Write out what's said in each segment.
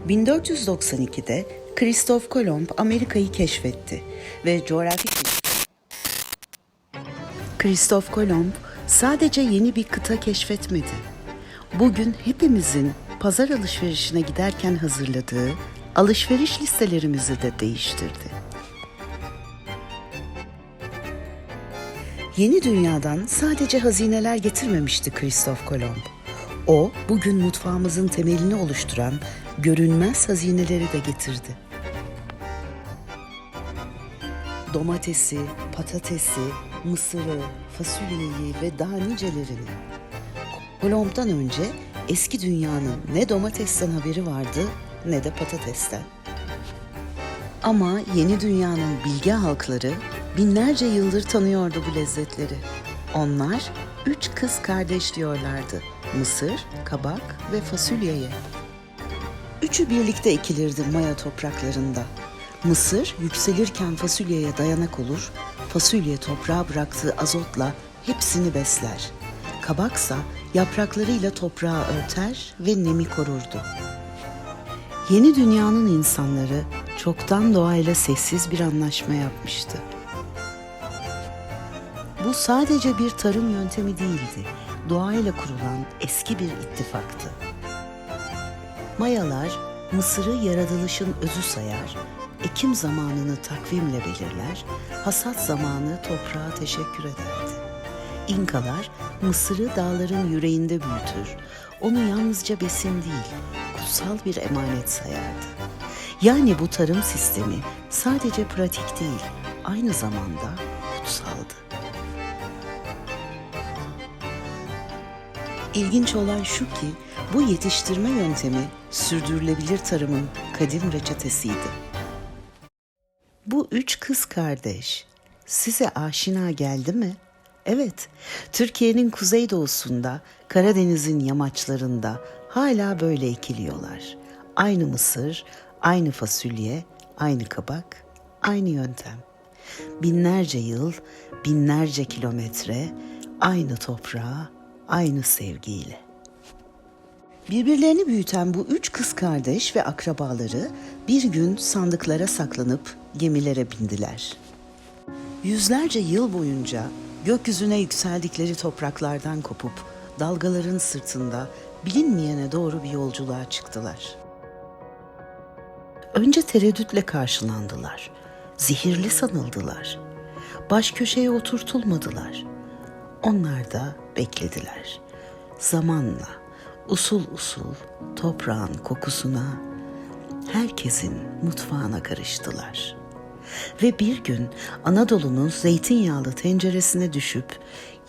1492'de Kristof Kolomb Amerika'yı keşfetti ve coğrafi Kristof Kolomb sadece yeni bir kıta keşfetmedi. Bugün hepimizin pazar alışverişine giderken hazırladığı alışveriş listelerimizi de değiştirdi. Yeni dünyadan sadece hazineler getirmemişti Kristof Kolomb. O, bugün mutfağımızın temelini oluşturan görünmez hazineleri de getirdi. Domatesi, patatesi, mısırı, fasulyeyi ve daha nicelerini. Kolomb'dan önce eski dünyanın ne domatesten haberi vardı ne de patatesten. Ama yeni dünyanın bilge halkları binlerce yıldır tanıyordu bu lezzetleri. Onlar 3 kız kardeş diyorlardı. Mısır, kabak ve fasulyeye. Üçü birlikte ekilirdi Maya topraklarında. Mısır yükselirken fasulyeye dayanak olur, fasulye toprağa bıraktığı azotla hepsini besler. Kabaksa yapraklarıyla toprağı örter ve nemi korurdu. Yeni dünyanın insanları çoktan doğayla sessiz bir anlaşma yapmıştı. Bu sadece bir tarım yöntemi değildi, doğayla kurulan eski bir ittifaktı. Mayalar, Mısır'ı yaratılışın özü sayar, ekim zamanını takvimle belirler, hasat zamanı toprağa teşekkür ederdi. İnkalar, Mısır'ı dağların yüreğinde büyütür, onu yalnızca besin değil, kutsal bir emanet sayardı. Yani bu tarım sistemi sadece pratik değil, aynı zamanda kutsaldı. İlginç olan şu ki, bu yetiştirme yöntemi sürdürülebilir tarımın kadim reçetesiydi. Bu 3 kız kardeş size aşina geldi mi? Evet, Türkiye'nin kuzeydoğusunda, Karadeniz'in yamaçlarında hala böyle ekiliyorlar. Aynı mısır, aynı fasulye, aynı kabak, aynı yöntem. Binlerce yıl, binlerce kilometre, aynı toprağa, aynı sevgiyle. Birbirlerini büyüten bu 3 kız kardeş ve akrabaları bir gün sandıklara saklanıp gemilere bindiler. Yüzlerce yıl boyunca gökyüzüne yükseldikleri topraklardan kopup dalgaların sırtında bilinmeyene doğru bir yolculuğa çıktılar. Önce tereddütle karşılandılar, zehirli sanıldılar, baş köşeye oturtulmadılar. Onlar da beklediler. Zamanla usul usul toprağın kokusuna, herkesin mutfağına karıştılar. Ve bir gün Anadolu'nun zeytinyağlı tenceresine düşüp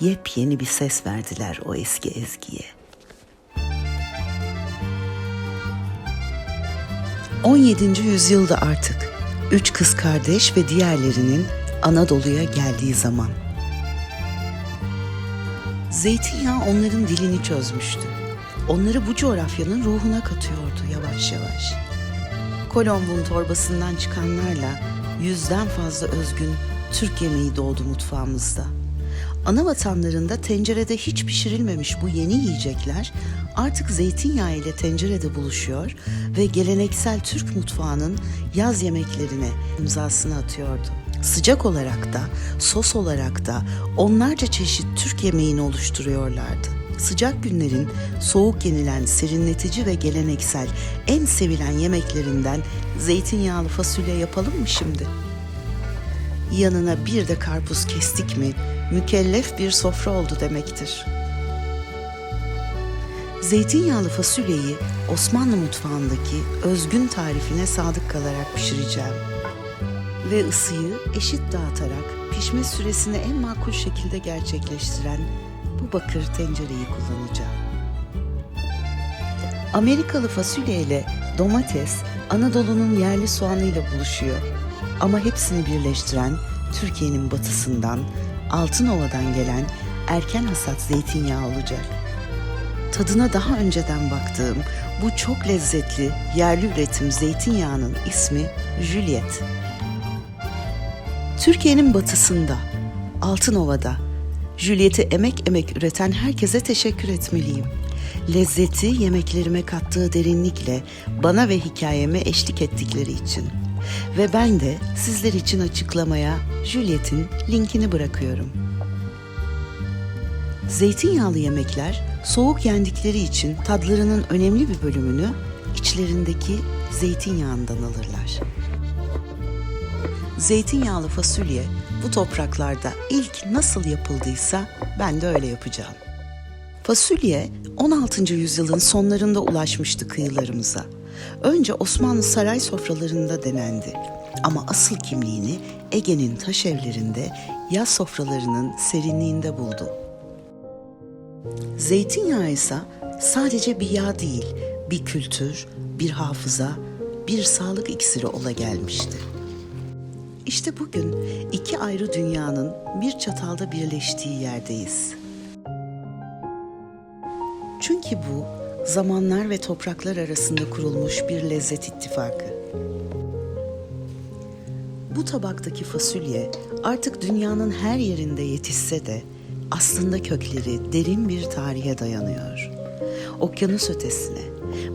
yepyeni bir ses verdiler o eski ezgiye. 17. yüzyılda artık 3 kız kardeş ve diğerlerinin Anadolu'ya geldiği zaman. Zeytinyağı onların dilini çözmüştü. Onları bu coğrafyanın ruhuna katıyordu yavaş yavaş. Kolomb'un torbasından çıkanlarla 100'den fazla özgün Türk yemeği doğdu mutfağımızda. Ana vatanlarında tencerede hiç pişirilmemiş bu yeni yiyecekler artık zeytinyağı ile tencerede buluşuyor ve geleneksel Türk mutfağının yaz yemeklerine imzasını atıyordu. Sıcak olarak da, sos olarak da onlarca çeşit Türk yemeğini oluşturuyorlardı. Sıcak günlerin soğuk yenilen serinletici ve geleneksel en sevilen yemeklerinden zeytinyağlı fasulye yapalım mı şimdi? Yanına bir de karpuz kestik mi mükellef bir sofra oldu demektir. Zeytinyağlı fasulyeyi Osmanlı mutfağındaki özgün tarifine sadık kalarak pişireceğim. Ve ısıyı eşit dağıtarak pişme süresini en makul şekilde gerçekleştiren bu bakır tencereyi kullanacağım. Amerikalı fasulye ile domates Anadolu'nun yerli soğanıyla buluşuyor. Ama hepsini birleştiren Türkiye'nin batısından, Altınova'dan gelen erken hasat zeytinyağı olacak. Tadına daha önceden baktığım bu çok lezzetli yerli üretim zeytinyağının ismi Juliet. Türkiye'nin batısında, Altınova'da, Juliet'i emek emek üreten herkese teşekkür etmeliyim. Lezzeti yemeklerime kattığı derinlikle bana ve hikayeme eşlik ettikleri için. Ve ben de sizler için açıklamaya Juliet'in linkini bırakıyorum. Zeytinyağlı yemekler soğuk yendikleri için tadlarının önemli bir bölümünü içlerindeki zeytinyağından alırlar. Zeytinyağlı fasulye bu topraklarda ilk nasıl yapıldıysa ben de öyle yapacağım. Fasulye 16. yüzyılın sonlarında ulaşmıştı kıyılarımıza. Önce Osmanlı saray sofralarında denendi. Ama asıl kimliğini Ege'nin taş evlerinde, yaz sofralarının serinliğinde buldu. Zeytinyağı ise sadece bir yağ değil, bir kültür, bir hafıza, bir sağlık iksiri ola gelmişti. İşte bugün iki ayrı dünyanın bir çatalda birleştiği yerdeyiz. Çünkü bu, zamanlar ve topraklar arasında kurulmuş bir lezzet ittifakı. Bu tabaktaki fasulye artık dünyanın her yerinde yetişse de aslında kökleri derin bir tarihe dayanıyor. Okyanus ötesine,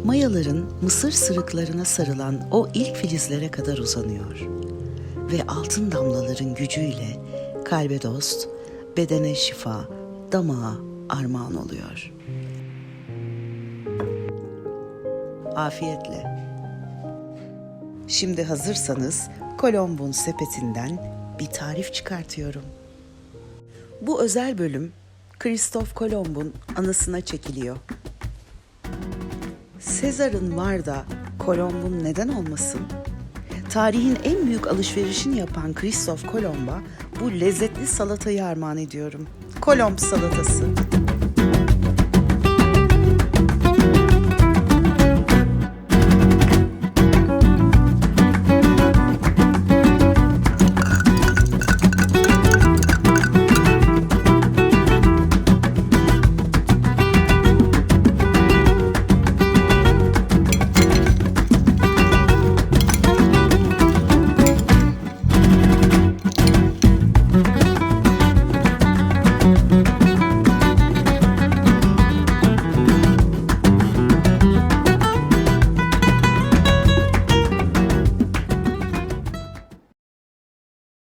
mayaların mısır sırıklarına sarılan o ilk filizlere kadar uzanıyor. Ve altın damlaların gücüyle kalbe dost, bedene şifa, damağa armağan oluyor. Afiyetle. Şimdi hazırsanız Kolomb'un sepetinden bir tarif çıkartıyorum. Bu özel bölüm Kristof Kolomb'un anısına çekiliyor. Sezar'ın var da Kolomb'un neden olmasın? Tarihin en büyük alışverişini yapan Kristof Kolomb'a bu lezzetli salatayı armağan ediyorum. Kolomb salatası.